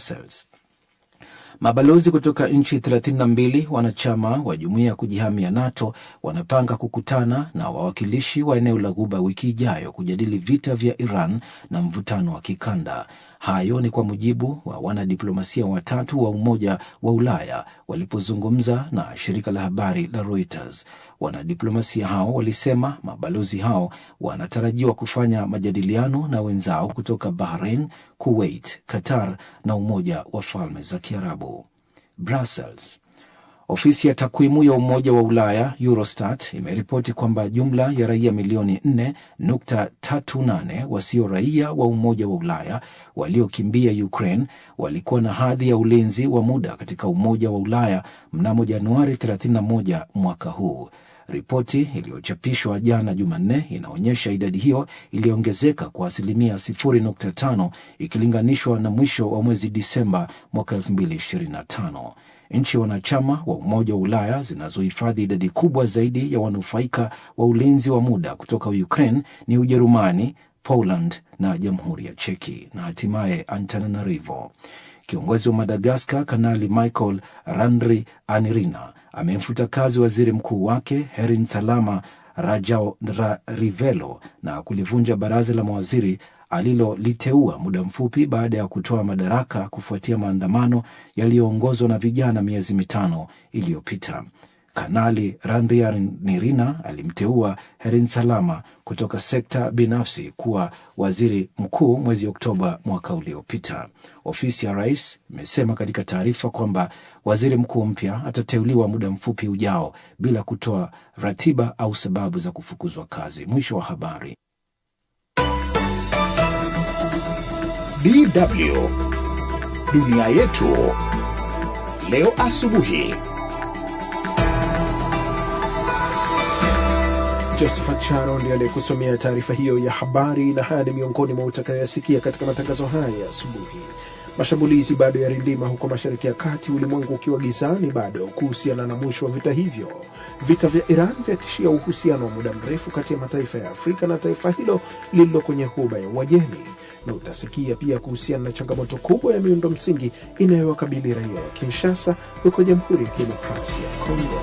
Brussels. Mabalozi kutoka nchi 32 wanachama wa jumuiya ya kujihamia NATO wanapanga kukutana na wawakilishi wa eneo la Ghuba wiki ijayo kujadili vita vya Iran na mvutano wa kikanda. Hayo ni kwa mujibu wa wanadiplomasia watatu wa Umoja wa Ulaya walipozungumza na shirika la habari la Reuters. Wanadiplomasia hao walisema mabalozi hao wanatarajiwa kufanya majadiliano na wenzao kutoka Bahrain, Kuwait, Qatar na Umoja wa Falme za Kiarabu. Brussels. Ofisi ya takwimu ya Umoja wa Ulaya Eurostat imeripoti kwamba jumla ya raia milioni 4.38 wasio raia wa Umoja wa Ulaya waliokimbia Ukraine walikuwa na hadhi ya ulinzi wa muda katika Umoja wa Ulaya mnamo Januari 31 mwaka huu. Ripoti iliyochapishwa jana Jumanne inaonyesha idadi hiyo iliongezeka kwa asilimia 0.5 ikilinganishwa na mwisho wa mwezi Disemba mwaka 2025. Nchi wanachama wa Umoja wa Ulaya zinazohifadhi idadi kubwa zaidi ya wanufaika wa ulinzi wa muda kutoka Ukraine ni Ujerumani, Poland na Jamhuri ya Cheki na hatimaye Antananarivo. Kiongozi wa Madagascar Kanali Michael Randrianirina amemfuta kazi waziri mkuu wake Herin Salama Rajaorivelo na kulivunja baraza la mawaziri aliloliteua muda mfupi baada ya kutoa madaraka kufuatia maandamano yaliyoongozwa na vijana miezi mitano iliyopita. Kanali Randrianirina alimteua Herin Salama kutoka sekta binafsi kuwa waziri mkuu mwezi Oktoba mwaka uliopita. Ofisi ya rais imesema katika taarifa kwamba waziri mkuu mpya atateuliwa muda mfupi ujao bila kutoa ratiba au sababu za kufukuzwa kazi. Mwisho wa habari. DW Dunia Yetu leo asubuhi. Josephat Charo ndiye aliyekusomea taarifa hiyo ya habari, na haya ni miongoni mwa utakayosikia katika matangazo haya ya asubuhi. Mashambulizi bado yarindima huko Mashariki ya Kati, ulimwengu ukiwa gizani bado kuhusiana na mwisho wa vita hivyo. Vita vya Iran vyatishia uhusiano wa muda mrefu kati ya mataifa ya Afrika na taifa hilo lililo kwenye Ghuba ya Uajemi. Na utasikia pia kuhusiana na changamoto kubwa ya miundo msingi inayowakabili raia wa Kinshasa huko Jamhuri ya Kidemokrasia ya Kongo.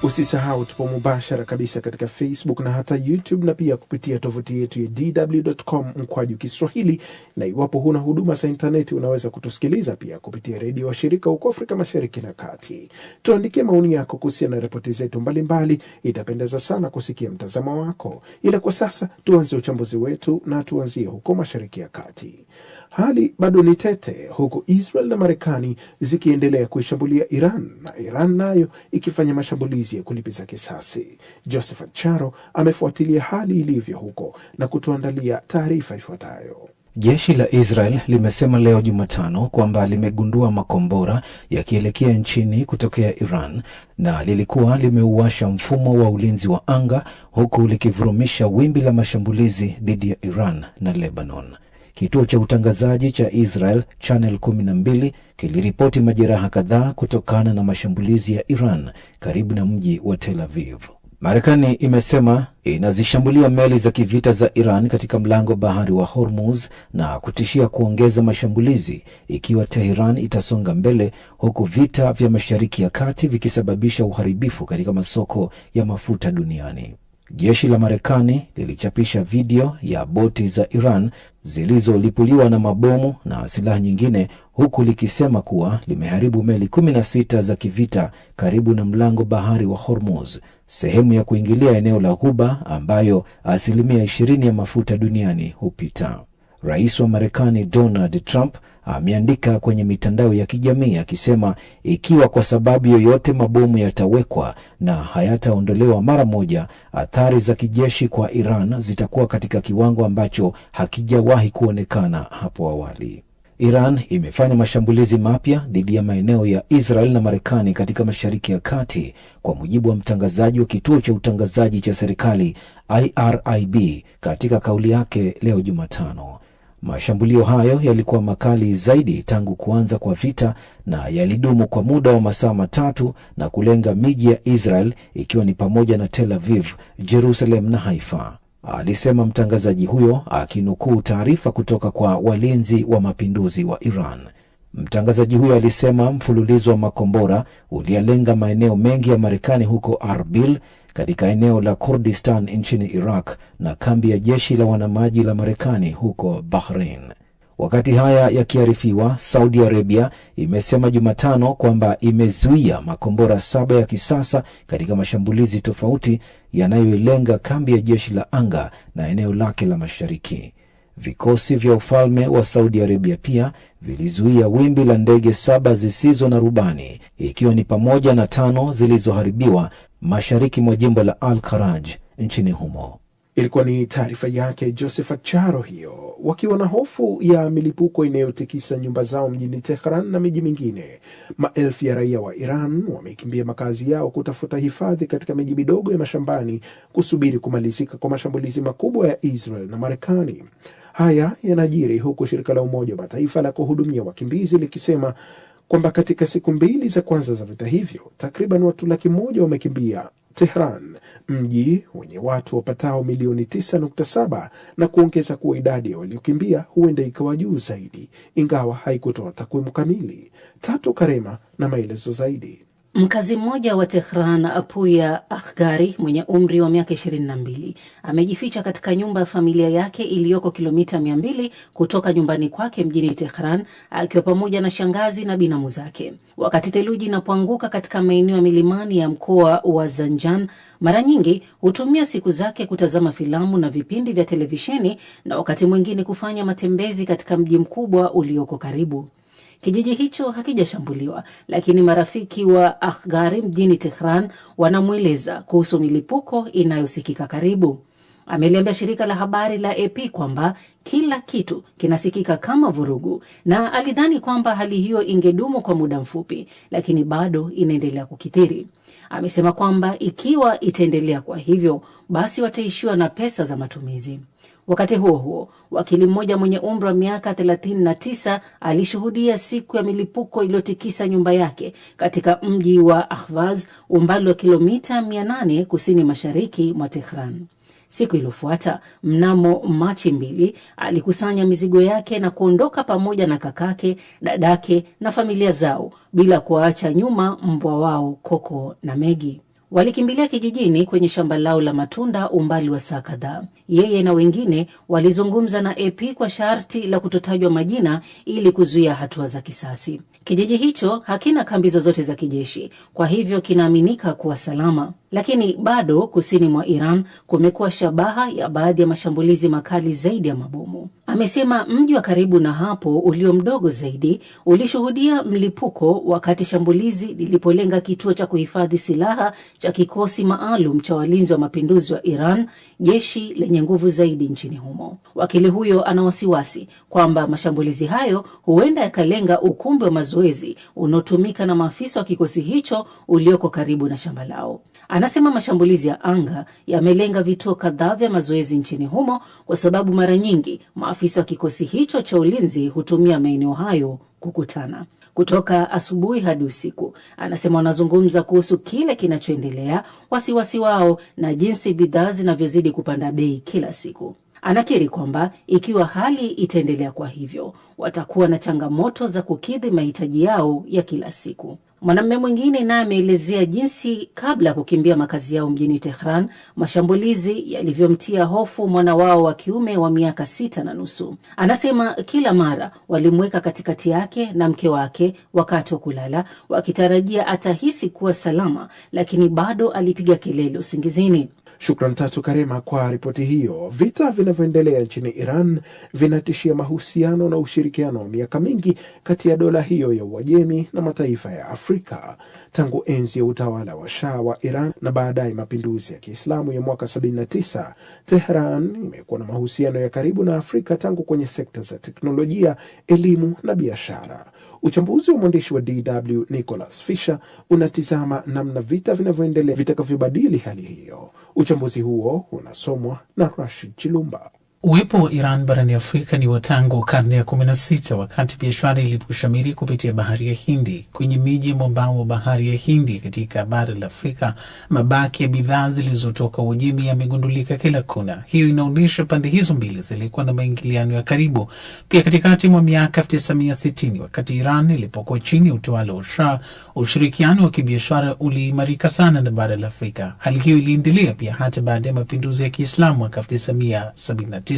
Usisahau tupo mubashara kabisa katika Facebook na hata YouTube, na pia kupitia tovuti yetu ya dw.com/Kiswahili, na iwapo huna huduma za interneti unaweza kutusikiliza pia kupitia redio wa shirika huko Afrika Mashariki na Kati. Tuandikie maoni yako kuhusiana na ripoti zetu mbalimbali, itapendeza sana kusikia mtazamo wako. Ila kwa sasa tuanze uchambuzi wetu na tuanzie huko Mashariki ya Kati. Hali bado ni tete huku Israel na Marekani zikiendelea kuishambulia Iran na Iran nayo ikifanya mashambulizi ya kulipiza kisasi. Josephat Charo amefuatilia hali ilivyo huko na kutuandalia taarifa ifuatayo. Jeshi la Israel limesema leo Jumatano kwamba limegundua makombora yakielekea nchini kutokea Iran na lilikuwa limeuwasha mfumo wa ulinzi wa anga, huku likivurumisha wimbi la mashambulizi dhidi ya Iran na Lebanon. Kituo cha utangazaji cha Israel Channel 12 kiliripoti majeraha kadhaa kutokana na mashambulizi ya Iran karibu na mji wa Tel Aviv. Marekani imesema inazishambulia meli za kivita za Iran katika mlango bahari wa Hormuz na kutishia kuongeza mashambulizi ikiwa Tehran itasonga mbele, huku vita vya Mashariki ya Kati vikisababisha uharibifu katika masoko ya mafuta duniani. Jeshi la Marekani lilichapisha video ya boti za Iran zilizolipuliwa na mabomu na silaha nyingine, huku likisema kuwa limeharibu meli 16 za kivita karibu na mlango bahari wa Hormuz, sehemu ya kuingilia eneo la Ghuba ambayo asilimia 20 ya mafuta duniani hupita. Rais wa Marekani Donald Trump ameandika kwenye mitandao ya kijamii akisema ikiwa kwa sababu yoyote mabomu yatawekwa na hayataondolewa mara moja, athari za kijeshi kwa Iran zitakuwa katika kiwango ambacho hakijawahi kuonekana hapo awali. Iran imefanya mashambulizi mapya dhidi ya maeneo ya Israel na Marekani katika Mashariki ya Kati, kwa mujibu wa mtangazaji wa kituo cha utangazaji cha serikali IRIB katika kauli yake leo Jumatano. Mashambulio hayo yalikuwa makali zaidi tangu kuanza kwa vita na yalidumu kwa muda wa masaa matatu na kulenga miji ya Israel ikiwa ni pamoja na Tel Aviv, Jerusalem na Haifa. alisema mtangazaji huyo akinukuu taarifa kutoka kwa walinzi wa mapinduzi wa Iran. Mtangazaji huyo alisema mfululizo wa makombora ulialenga maeneo mengi ya Marekani huko Arbil katika eneo la Kurdistan nchini Iraq na kambi ya jeshi la wanamaji la Marekani huko Bahrain. Wakati haya yakiarifiwa, Saudi Arabia imesema Jumatano kwamba imezuia makombora 7 ya kisasa katika mashambulizi tofauti yanayolenga kambi ya jeshi la anga na eneo lake la mashariki. Vikosi vya ufalme wa Saudi Arabia pia vilizuia wimbi la ndege 7 zisizo na rubani, ikiwa ni pamoja na 5 zilizoharibiwa mashariki mwa jimbo la Al-Kharaj nchini humo. Ilikuwa ni taarifa yake Josephat Charo hiyo. Wakiwa na hofu ya milipuko inayotikisa nyumba zao mjini Tehran na miji mingine, maelfu ya raia wa Iran wamekimbia makazi yao kutafuta hifadhi katika miji midogo ya mashambani kusubiri kumalizika kwa mashambulizi makubwa ya Israel na Marekani. Haya yanajiri huku shirika la Umoja wa Mataifa la kuhudumia wakimbizi likisema kwamba katika siku 2 za kwanza za vita hivyo, takriban watu 100,000 wamekimbia Tehran, mji wenye watu wapatao milioni 9.7, na kuongeza kuwa idadi ya waliokimbia huenda ikawa juu zaidi, ingawa haikutoa takwimu kamili. Tatu Karema na maelezo zaidi. Mkazi mmoja wa Tehran, Apuya Akhgari, mwenye umri wa miaka 22, amejificha katika nyumba ya familia yake iliyoko kilomita 200 kutoka nyumbani kwake mjini Tehran, akiwa pamoja na shangazi na binamu zake. Wakati theluji inapoanguka katika maeneo ya milimani ya mkoa wa Zanjan, mara nyingi hutumia siku zake kutazama filamu na vipindi vya televisheni na wakati mwingine kufanya matembezi katika mji mkubwa ulioko karibu. Kijiji hicho hakijashambuliwa, lakini marafiki wa Akhgari mjini Tehran wanamweleza kuhusu milipuko inayosikika karibu. Ameliambia shirika la habari la AP kwamba kila kitu kinasikika kama vurugu, na alidhani kwamba hali hiyo ingedumu kwa muda mfupi, lakini bado inaendelea kukithiri. Amesema kwamba ikiwa itaendelea kwa hivyo, basi wataishiwa na pesa za matumizi. Wakati huo huo, wakili mmoja mwenye umri wa miaka 39 alishuhudia siku ya milipuko iliyotikisa nyumba yake katika mji wa Ahvaz, umbali wa kilomita 800 kusini mashariki mwa Tehran. Siku iliyofuata, mnamo Machi 2, alikusanya mizigo yake na kuondoka pamoja na kakake, dadake na familia zao bila kuacha nyuma mbwa wao Koko na Megi. Walikimbilia kijijini kwenye shamba lao la matunda umbali wa saa kadhaa. Yeye na wengine walizungumza na AP kwa sharti la kutotajwa majina ili kuzuia hatua za kisasi. Kijiji hicho hakina kambi zozote za kijeshi, kwa hivyo kinaaminika kuwa salama. Lakini bado kusini mwa Iran kumekuwa shabaha ya baadhi ya mashambulizi makali zaidi ya mabomu. Amesema mji wa karibu na hapo ulio mdogo zaidi ulishuhudia mlipuko wakati shambulizi lilipolenga kituo cha kuhifadhi silaha cha kikosi maalum cha walinzi wa mapinduzi wa Iran, jeshi lenye nguvu zaidi nchini humo. Wakili huyo ana wasiwasi kwamba mashambulizi hayo huenda yakalenga ukumbi wa mazoezi unaotumika na maafisa wa kikosi hicho ulioko karibu na shamba lao. Anasema mashambulizi ya anga yamelenga vituo kadhaa vya mazoezi nchini humo kwa sababu mara nyingi maafisa wa kikosi hicho cha ulinzi hutumia maeneo hayo kukutana. Kutoka asubuhi hadi usiku, anasema wanazungumza kuhusu kile kinachoendelea, wasiwasi wao na jinsi bidhaa zinavyozidi kupanda bei kila siku. Anakiri kwamba ikiwa hali itaendelea kwa hivyo, watakuwa na changamoto za kukidhi mahitaji yao ya kila siku. Mwanamume mwingine naye ameelezea jinsi kabla ya kukimbia makazi yao mjini Tehran, mashambulizi yalivyomtia hofu mwana wao wa kiume wa miaka 6.5. Anasema kila mara walimweka katikati yake na mke wake wakati wa kulala, wakitarajia atahisi kuwa salama, lakini bado alipiga kelele usingizini. Shukran Tatu Karema kwa ripoti hiyo. Vita vinavyoendelea nchini Iran vinatishia mahusiano na ushirikiano wa miaka mingi kati ya dola hiyo ya Uajemi na mataifa ya Afrika. Tangu enzi ya utawala wa Shah wa Iran na baadaye mapinduzi ya Kiislamu ya mwaka 79, Tehran imekuwa na mahusiano ya karibu na Afrika tangu kwenye sekta za teknolojia, elimu na biashara. Uchambuzi wa mwandishi wa DW Nicholas Fisher unatizama namna vita vinavyoendelea vitakavyobadili hali hiyo. Uchambuzi huo unasomwa na Rashid Chilumba. Uwepo wa Iran barani Afrika ni wa tangu karne ya 16 wakati biashara iliposhamiri kupitia bahari ya Hindi. Kwenye miji mwambao wa bahari ya Hindi katika bara la Afrika, mabaki ya bidhaa zilizotoka Uajemi yamegundulika kila kona. Hiyo inaonyesha pande hizo mbili zilikuwa na maingiliano ya karibu. Pia katikati mwa miaka 1960 wakati Iran ilipokuwa chini ya utawala wa Shah, ushirikiano wa kibiashara uliimarika sana na bara la Afrika. Hali hiyo iliendelea pia hata baada ya mapinduzi ya Kiislamu mwaka 1979.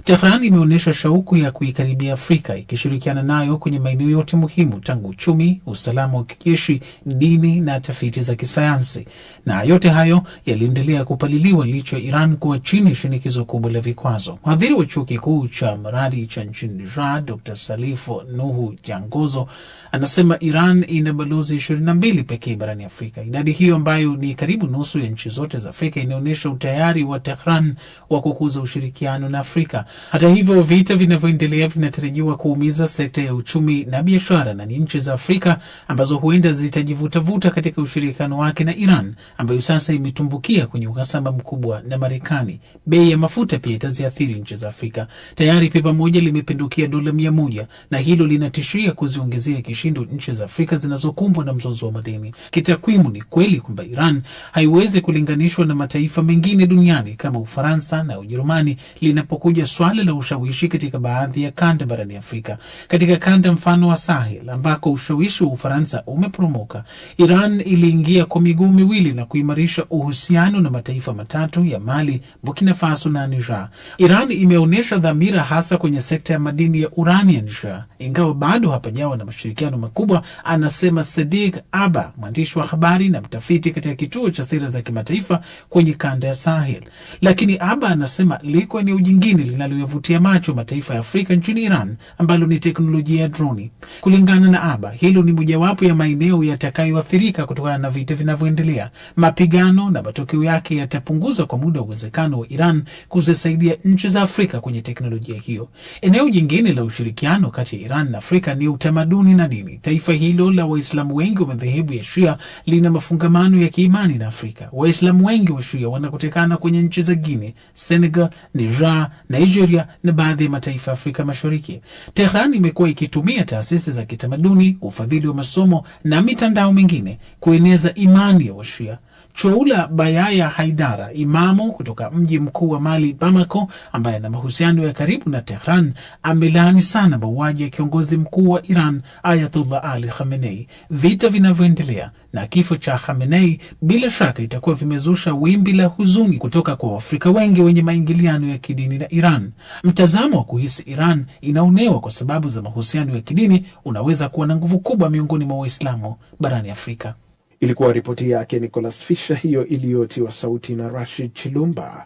Tehran imeonyesha shauku ya kuikaribia Afrika ikishirikiana nayo kwenye maeneo yote muhimu tangu uchumi, usalama wa kijeshi, dini na tafiti za kisayansi. Na yote hayo yaliendelea kupaliliwa licha ya Iran kuwa chini ya shinikizo kubwa la vikwazo. Mhadhiri wa chuo kikuu cha Maradi cha nchini Niger, Dr. Salifu Nuhu Jangozo, anasema Iran ina balozi 22 pekee barani Afrika. Idadi hiyo ambayo ni karibu nusu ya nchi zote za Afrika inaonyesha utayari wa Tehran wa kukuza ushirikiano na Afrika. Hata hivyo, vita vinavyoendelea vinatarajiwa kuumiza sekta ya uchumi na biashara, na ni nchi za Afrika ambazo huenda zitajivutavuta katika ushirikiano wake na Iran ambayo sasa imetumbukia kwenye uhasama mkubwa na Marekani. Bei ya mafuta pia itaziathiri nchi za Afrika. Tayari pipa moja limepindukia dola 100 na hilo linatishia kuziongezea kishindo nchi za Afrika zinazokumbwa na mzozo wa madeni. Kitakwimu ni kweli kwamba Iran haiwezi kulinganishwa na mataifa mengine duniani kama Ufaransa na Ujerumani linapokuja swala la ushawishi katika baadhi ya kanda barani Afrika. Katika kanda mfano wa Sahel ambako ushawishi wa Ufaransa umeporomoka, Iran iliingia kwa miguu miwili na kuimarisha uhusiano na mataifa matatu ya Mali, Burkina Faso na Niger. Iran imeonyesha dhamira hasa kwenye sekta ya madini ya urani ya Niger, ingawa bado hapajawa na mashirikiano makubwa, anasema Sadiq Aba, mwandishi wa habari na mtafiti katika kituo cha sera za kimataifa kwenye kanda ya Sahel. Lakini Aba anasema liko eneo jingine linaloyavutia macho mataifa ya Afrika nchini Iran ambalo ni teknolojia ya droni. Kulingana na Aba, hilo ni mojawapo ya maeneo yatakayoathirika kutokana na vita vinavyoendelea. Mapigano na matokeo yake yatapunguza kwa muda uwezekano wa Iran kuzisaidia nchi za Afrika kwenye teknolojia hiyo. Eneo jingine la ushirikiano kati ya Iran na Afrika ni utamaduni na dini. Taifa hilo la Waislamu wengi wa madhehebu ya Shia lina mafungamano ya kiimani na Afrika. Waislamu wengi wa Shia wanakotekana kwenye nchi za Guinea, Senegal, Niger, Nigeria na baadhi ya mataifa ya Afrika Mashariki. Tehran imekuwa ikitumia taasisi za kitamaduni, ufadhili wa masomo na mitandao mingine kueneza imani ya Washia. Choula Bayaya Haidara, imamu kutoka mji mkuu wa Mali, Bamako, ambaye ana mahusiano ya karibu na Tehran, amelaani sana mauaji ya kiongozi mkuu wa Iran Ayatollah Ali Khamenei. Vita vinavyoendelea na kifo cha Khamenei bila shaka itakuwa vimezusha wimbi la huzuni kutoka kwa Waafrika wengi wenye maingiliano ya kidini na Iran. Mtazamo wa kuhisi Iran inaonewa kwa sababu za mahusiano ya kidini unaweza kuwa na nguvu kubwa miongoni mwa Waislamu barani Afrika. Ilikuwa ripoti yake Nicholas Fisher, hiyo iliyotiwa sauti na Rashid Chilumba.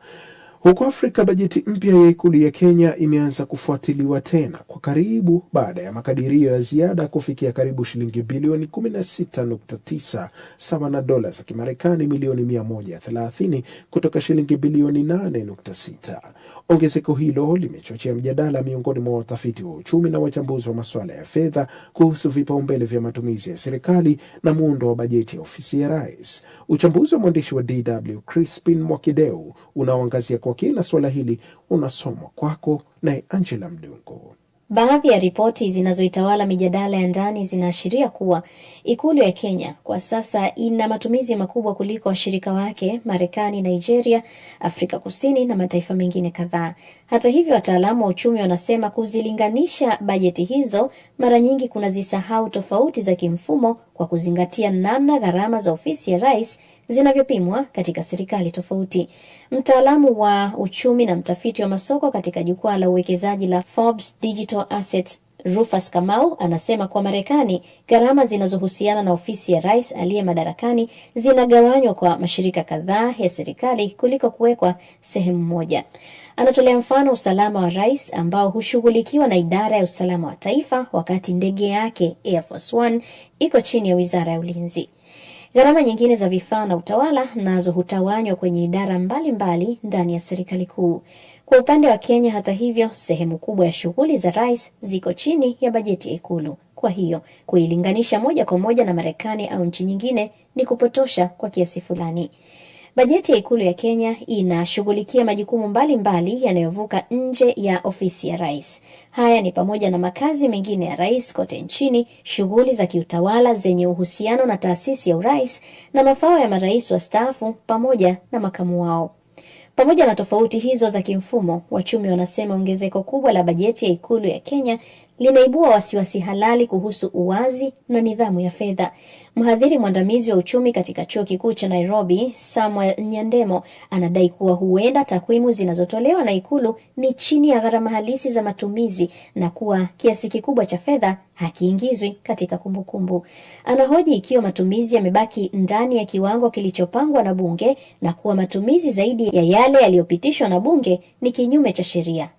Huko Afrika, bajeti mpya ya ikulu ya Kenya imeanza kufuatiliwa tena kwa karibu baada ya makadirio ya ziada kufikia karibu shilingi bilioni 16.9 sawa na dola za Kimarekani milioni 130 kutoka shilingi bilioni 8.6. Ongezeko hilo limechochea mjadala miongoni mwa watafiti wa uchumi na wachambuzi wa masuala ya fedha kuhusu vipaumbele vya matumizi ya serikali na muundo wa bajeti ya ofisi ya rais. Uchambuzi wa mwandishi wa DW Crispin Mwakideu unaoangazia kwa kina swala hili unasomwa kwako na Angela Mdungu. Baadhi ya ripoti zinazoitawala mijadala ya ndani zinaashiria kuwa ikulu ya Kenya kwa sasa ina matumizi makubwa kuliko washirika wake Marekani, Nigeria, Afrika Kusini na mataifa mengine kadhaa. Hata hivyo, wataalamu wa uchumi wanasema kuzilinganisha bajeti hizo mara nyingi kunazisahau tofauti za kimfumo kwa kuzingatia namna gharama za ofisi ya rais zinavyopimwa katika serikali tofauti. Mtaalamu wa uchumi na mtafiti wa masoko katika jukwaa la uwekezaji la Forbes Digital Assets, Rufus Kamau, anasema kwa Marekani gharama zinazohusiana na ofisi ya rais aliye madarakani zinagawanywa kwa mashirika kadhaa ya serikali kuliko kuwekwa sehemu moja. Anatolea mfano usalama wa rais ambao hushughulikiwa na idara ya usalama wa taifa, wakati ndege yake Air Force One iko chini ya wizara ya ulinzi. Gharama nyingine za vifaa na utawala nazo hutawanywa kwenye idara mbalimbali ndani ya serikali kuu. Kwa upande wa Kenya, hata hivyo, sehemu kubwa ya shughuli za rais ziko chini ya bajeti ya ikulu. Kwa hiyo, kuilinganisha moja kwa moja na Marekani au nchi nyingine ni kupotosha kwa kiasi fulani. Bajeti ya Ikulu ya Kenya inashughulikia majukumu mbalimbali yanayovuka nje ya ofisi ya rais. Haya ni pamoja na makazi mengine ya rais kote nchini, shughuli za kiutawala zenye uhusiano na taasisi ya urais na mafao ya marais wastaafu pamoja na makamu wao. Pamoja na tofauti hizo za kimfumo, wachumi wanasema ongezeko kubwa la bajeti ya Ikulu ya Kenya linaibua wasiwasi halali kuhusu uwazi na nidhamu ya fedha. Mhadhiri mwandamizi wa uchumi katika Chuo Kikuu cha Nairobi, Samuel Nyandemo, anadai kuwa huenda takwimu zinazotolewa na Ikulu ni chini ya gharama halisi za matumizi na kuwa kiasi kikubwa cha fedha hakiingizwi katika kumbukumbu. Anahoji ikiwa matumizi yamebaki ndani ya kiwango kilichopangwa na bunge na kuwa matumizi zaidi ya yale yaliyopitishwa na bunge ni kinyume cha sheria.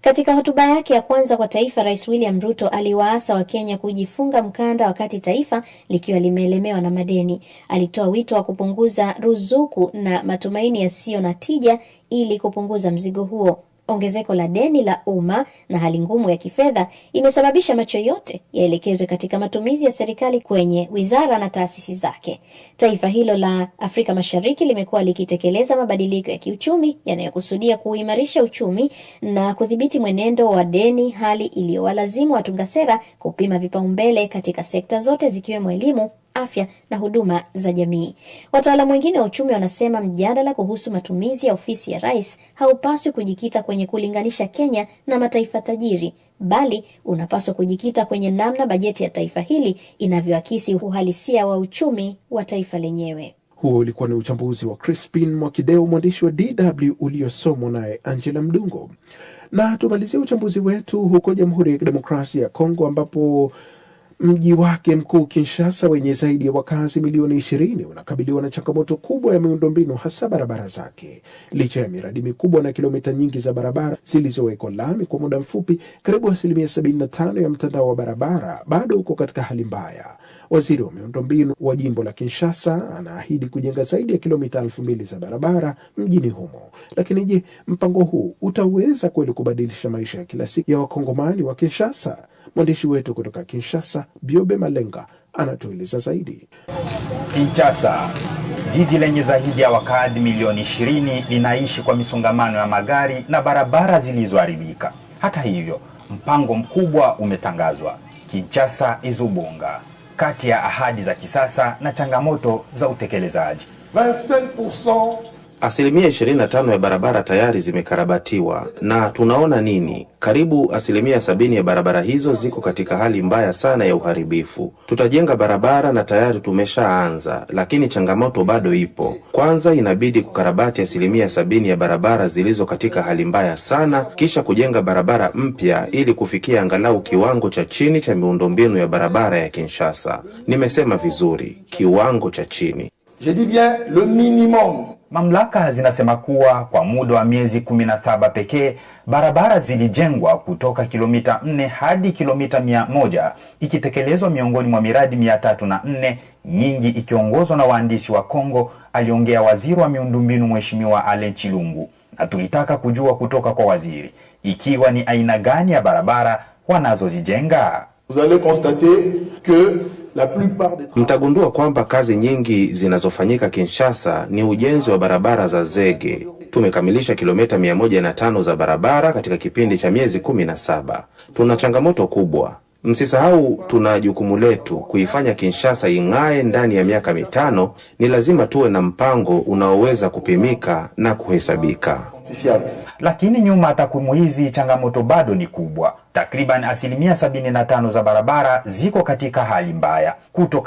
Katika hotuba yake ya kwanza kwa taifa, Rais William Ruto aliwaasa Wakenya kujifunga mkanda wakati taifa likiwa limeelemewa na madeni. Alitoa wito wa kupunguza ruzuku na matumaini yasiyo na tija ili kupunguza mzigo huo. Ongezeko la deni la umma na hali ngumu ya kifedha imesababisha macho yote yaelekezwe katika matumizi ya serikali kwenye wizara na taasisi zake. Taifa hilo la Afrika Mashariki limekuwa likitekeleza mabadiliko ya kiuchumi yanayokusudia kuimarisha uchumi na kudhibiti mwenendo wa deni, hali iliyowalazimu watunga sera kupima vipaumbele katika sekta zote zikiwemo elimu, afya na huduma za jamii. Wataalamu wengine wa uchumi wanasema mjadala kuhusu matumizi ya ofisi ya rais haupaswi kujikita kwenye kulinganisha Kenya na mataifa tajiri, bali unapaswa kujikita kwenye namna bajeti ya taifa hili inavyoakisi uhalisia wa uchumi wa taifa lenyewe. Huo ulikuwa ni uchambuzi wa Crispin Mwakideo, mwandishi wa DW, uliosomwa naye Angela Mdungo. Na tumalizie uchambuzi wetu huko Jamhuri ya Kidemokrasia ya Kongo, ambapo mji wake mkuu Kinshasa wenye zaidi ya wakazi milioni 20 unakabiliwa na changamoto kubwa ya miundombinu, hasa barabara zake. Licha ya miradi mikubwa na kilomita nyingi za barabara zilizowekwa lami kwa muda mfupi, karibu 75% ya mtandao wa barabara bado uko katika hali mbaya. Waziri wa miundombinu wa jimbo la Kinshasa anaahidi kujenga zaidi ya kilomita 2000 za barabara mjini humo. Lakini je, mpango huu utaweza kweli kubadilisha maisha ya kila siku ya wakongomani wa Kinshasa? Mwandishi wetu kutoka Kinshasa, Biobe Malenga, anatueleza zaidi. Kinshasa, jiji lenye zaidi ya wakazi milioni 20, linaishi kwa misongamano ya magari na barabara zilizoharibika. Hata hivyo, mpango mkubwa umetangazwa, Kinshasa Izubunga, kati ya ahadi za kisasa na changamoto za utekelezaji. 25%. Asilimia 25 ya barabara tayari zimekarabatiwa, na tunaona nini? Karibu asilimia 70 ya barabara hizo ziko katika hali mbaya sana ya uharibifu. Tutajenga barabara na tayari tumeshaanza, lakini changamoto bado ipo. Kwanza inabidi kukarabati asilimia 70 ya barabara zilizo katika hali mbaya sana, kisha kujenga barabara mpya ili kufikia angalau kiwango cha chini cha miundombinu ya barabara ya Kinshasa. Nimesema vizuri, kiwango cha chini. Je dis bien le minimum. Mamlaka zinasema kuwa kwa muda wa miezi 17 pekee, barabara zilijengwa kutoka kilomita 4 hadi kilomita 100, ikitekelezwa miongoni mwa miradi 304, nyingi ikiongozwa na wahandisi wa Kongo, aliongea waziri wa miundombinu Mheshimiwa Alain Chilungu. Na tulitaka kujua kutoka kwa waziri ikiwa ni aina gani ya barabara wanazozijenga. Vous allez constater que mtagundua kwamba kazi nyingi zinazofanyika Kinshasa ni ujenzi wa barabara za zege. Tumekamilisha kilomita 105 za barabara katika kipindi cha miezi 17. Tuna changamoto kubwa. Msisahau tuna jukumu letu kuifanya Kinshasa ing'ae ndani ya miaka 5. Ni lazima tuwe na mpango unaoweza kupimika na kuhesabika. Lakini nyuma takwimu hizi, changamoto bado ni kubwa. Takriban asilimia 75 za barabara ziko katika hali mbaya.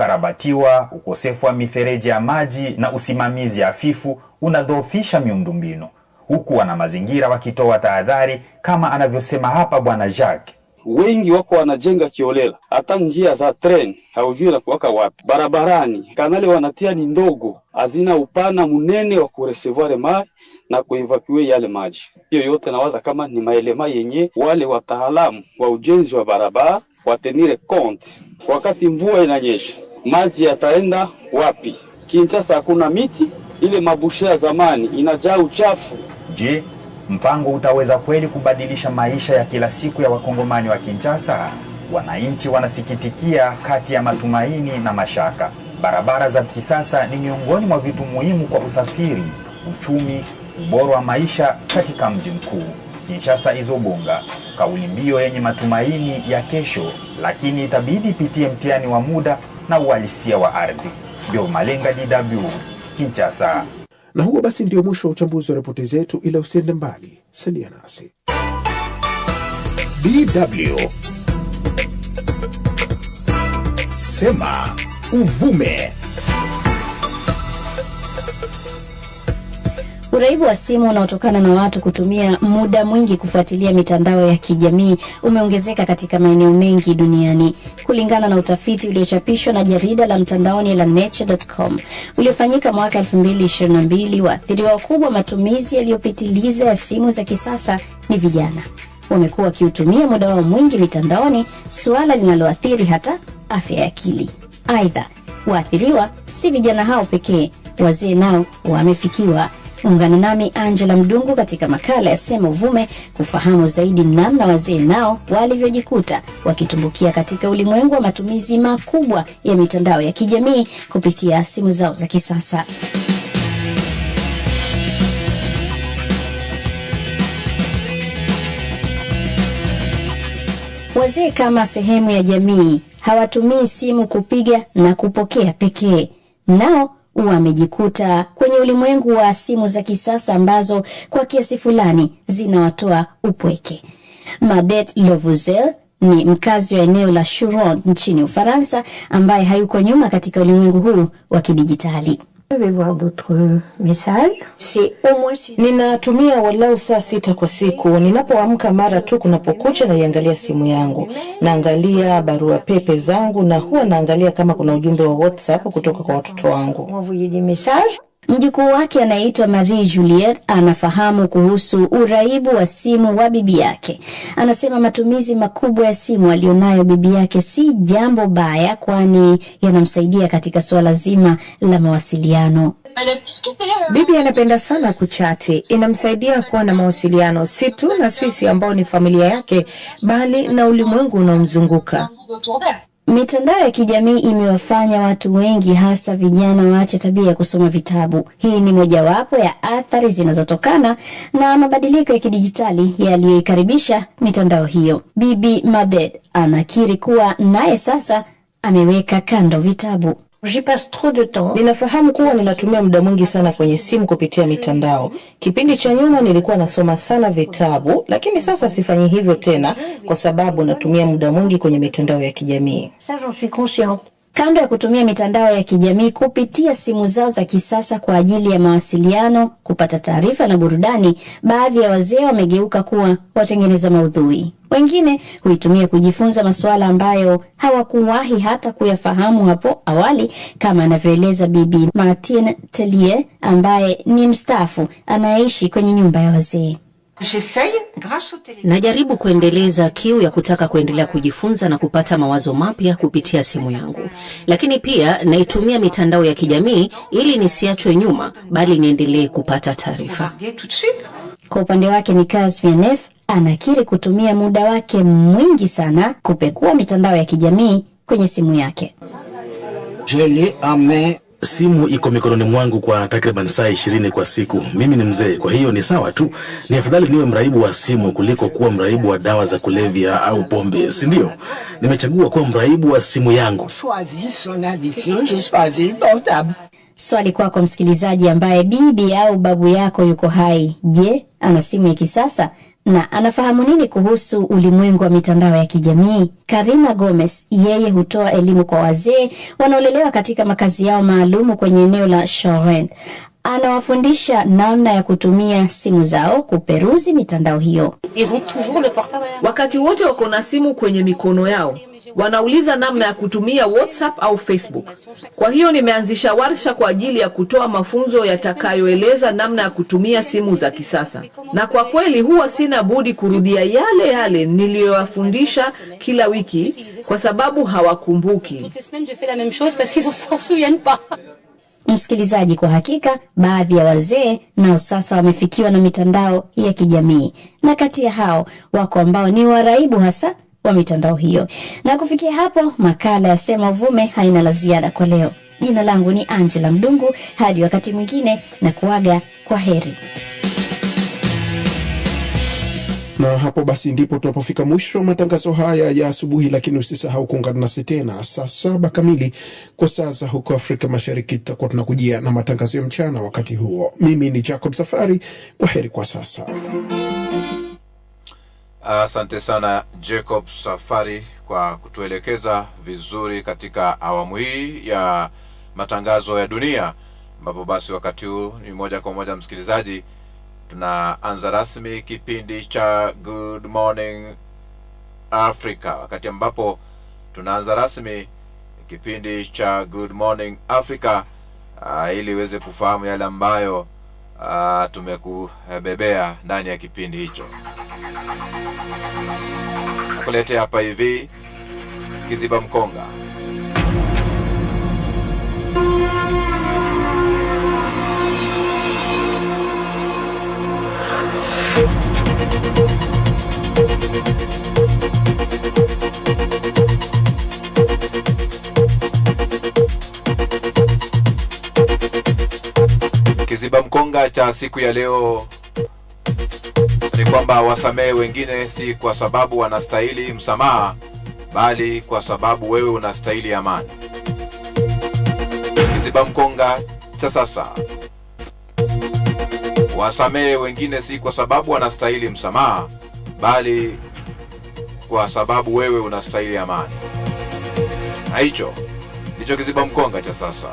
Kutokarabatiwa, ukosefu wa mifereji ya maji na usimamizi hafifu unadhoofisha miundombinu, huku wana mazingira wakitoa tahadhari, kama anavyosema hapa Bwana Jacques. Wengi wako wanajenga kiolela, hata njia za tren haujui na kuwaka wapi. Barabarani kanali wanatia ni ndogo, hazina upana munene wa kureservoir maji na kuevacuate yale maji. Hiyo yote nawaza kama ni maelema yenye wale wataalamu wa ujenzi wa barabara watenire compte. Wakati mvua inanyesha, maji yataenda wapi? Kinshasa hakuna miti, ile mabushe ya zamani inajaa uchafu. Je, mpango utaweza kweli kubadilisha maisha ya kila siku ya wakongomani wa Kinshasa? Wananchi wanasikitikia kati ya matumaini na mashaka. Barabara za kisasa ni miongoni mwa vitu muhimu kwa usafiri, uchumi, ubora wa maisha katika mji mkuu. Kinshasa Izobonga, kauli mbiu yenye matumaini ya kesho, lakini itabidi ipitie mtihani wa muda na uhalisia wa ardhi. Ndio Malenga, DW, Kinshasa. Na huo basi ndio mwisho wa uchambuzi wa ripoti zetu, ila usiende mbali, salia nasi. DW Sema Uvume. Uraibu wa simu unaotokana na watu kutumia muda mwingi kufuatilia mitandao ya kijamii umeongezeka katika maeneo mengi duniani. Kulingana na utafiti uliochapishwa na jarida la mtandaoni la Nature.com uliofanyika mwaka 2022, waathiriwa wakubwa matumizi yaliyopitiliza ya simu za kisasa ni vijana. Wamekuwa wakiutumia muda wao mwingi mitandaoni, suala linaloathiri hata afya ya akili. Aidha, waathiriwa si vijana hao pekee, wazee nao wamefikiwa. Ungana nami Angela Mdungu katika makala ya Sema Uvume kufahamu zaidi namna wazee nao walivyojikuta wakitumbukia katika ulimwengu wa matumizi makubwa ya mitandao ya kijamii kupitia simu zao za kisasa. Wazee kama sehemu ya jamii hawatumii simu kupiga na kupokea pekee. Nao wamejikuta kwenye ulimwengu wa simu za kisasa ambazo kwa kiasi fulani zinawatoa upweke. Madet Lovuzel ni mkazi wa eneo la Churon nchini Ufaransa ambaye hayuko nyuma katika ulimwengu huu wa kidijitali. Ninatumia walau saa 6 kwa siku. Ninapoamka mara tu kunapokucha naiangalia simu yangu. Naangalia barua pepe zangu na huwa naangalia kama kuna ujumbe wa WhatsApp kutoka kwa watoto wangu. Mjukuu wake anayeitwa Marie Juliette anafahamu kuhusu uraibu wa simu wa bibi yake. Anasema matumizi makubwa ya simu alionayo bibi yake si jambo baya, kwani yanamsaidia katika suala zima la mawasiliano. Bibi anapenda sana kuchati. Inamsaidia kuwa na mawasiliano si tu na sisi ambao ni familia yake, bali na ulimwengu unaomzunguka. Mitandao ya kijamii imewafanya watu wengi hasa vijana waache tabia ya kusoma vitabu. Hii ni mojawapo ya athari zinazotokana na mabadiliko ya kidijitali yaliyoikaribisha mitandao hiyo. Bibi Madet anakiri kuwa naye sasa ameweka kando vitabu. Ninafahamu kuwa ninatumia muda mwingi sana kwenye simu kupitia mitandao. Kipindi cha nyuma nilikuwa nasoma sana vitabu, lakini sasa sifanyi hivyo tena kwa sababu natumia muda mwingi kwenye mitandao ya kijamii. Kando ya kutumia mitandao ya kijamii kupitia simu zao za kisasa kwa ajili ya mawasiliano, kupata taarifa na burudani, baadhi ya wazee wamegeuka kuwa watengeneza maudhui. Wengine huitumia kujifunza masuala ambayo hawakuwahi hata kuyafahamu hapo awali, kama anavyoeleza Bibi Martine Tellier ambaye ni mstaafu anayeishi kwenye nyumba ya wazee. Najaribu kuendeleza kiu ya kutaka kuendelea kujifunza na kupata mawazo mapya kupitia simu yangu. Lakini pia naitumia mitandao ya kijamii ili nisiachwe nyuma, bali niendelee kupata taarifa. Kwa upande wake Nicolas Vienef anakiri kutumia muda wake mwingi sana kupekua mitandao ya kijamii kwenye simu yake. Simu iko mikononi mwangu kwa takriban saa 20 kwa siku. Mimi ni mzee, kwa hiyo ni sawa tu. Ni afadhali niwe mraibu wa simu kuliko kuwa mraibu wa dawa za kulevya au pombe, si ndio? Nimechagua kuwa mraibu wa simu yangu. Swali kwako msikilizaji ambaye bibi au babu yako yuko hai. Je, ana simu ya kisasa? Na anafahamu nini kuhusu ulimwengu wa mitandao ya kijamii? Karina Gomez, yeye hutoa elimu kwa wazee wanaolelewa katika makazi yao maalumu kwenye eneo la Shoren. Anawafundisha namna ya kutumia simu zao kuperuzi mitandao hiyo. Wakati wote wako na simu kwenye mikono yao, wanauliza namna ya kutumia WhatsApp au Facebook. Kwa hiyo nimeanzisha warsha kwa ajili ya kutoa mafunzo yatakayoeleza namna ya kutumia simu za kisasa. Na kwa kweli huwa sina budi kurudia yale yale niliyowafundisha kila wiki kwa sababu hawakumbuki. Msikilizaji, kwa hakika baadhi ya wazee nao sasa wamefikiwa na mitandao ya kijamii, na kati ya hao wako ambao ni waraibu hasa wa mitandao hiyo. Na kufikia hapo makala ya Sema Uvume haina la ziada kwa leo. Jina langu ni Angela Mdungu, hadi wakati mwingine na kuaga kwa heri. Na hapo basi ndipo tunapofika mwisho wa matangazo haya ya asubuhi, lakini usisahau kuungana nasi tena saa 7 kamili kwa saa za huko Afrika Mashariki. Tutakuwa tunakujia na matangazo ya mchana wakati huo. Mimi ni Jacob Safari, kwa heri kwa sasa. Asante sana Jacob Safari kwa kutuelekeza vizuri katika awamu hii ya matangazo ya dunia, ambapo basi wakati huu ni moja kwa moja msikilizaji, tunaanza rasmi kipindi cha Good Morning Africa, wakati ambapo tunaanza rasmi kipindi cha Good Morning Africa ili uweze kufahamu yale ambayo tumekubebea ndani ya kipindi hicho. Nakuletea hapa hivi Kiziba Mkonga. Kiziba Mkonga cha siku ya leo ni kwamba wasamehe wengine si kwa sababu wanastahili msamaha, bali kwa sababu wewe unastahili amani. Kiziba Mkonga cha sasa: wasamehe wengine si kwa sababu wanastahili msamaha, bali kwa sababu wewe unastahili amani. Na hicho ndicho Kiziba Mkonga cha sasa.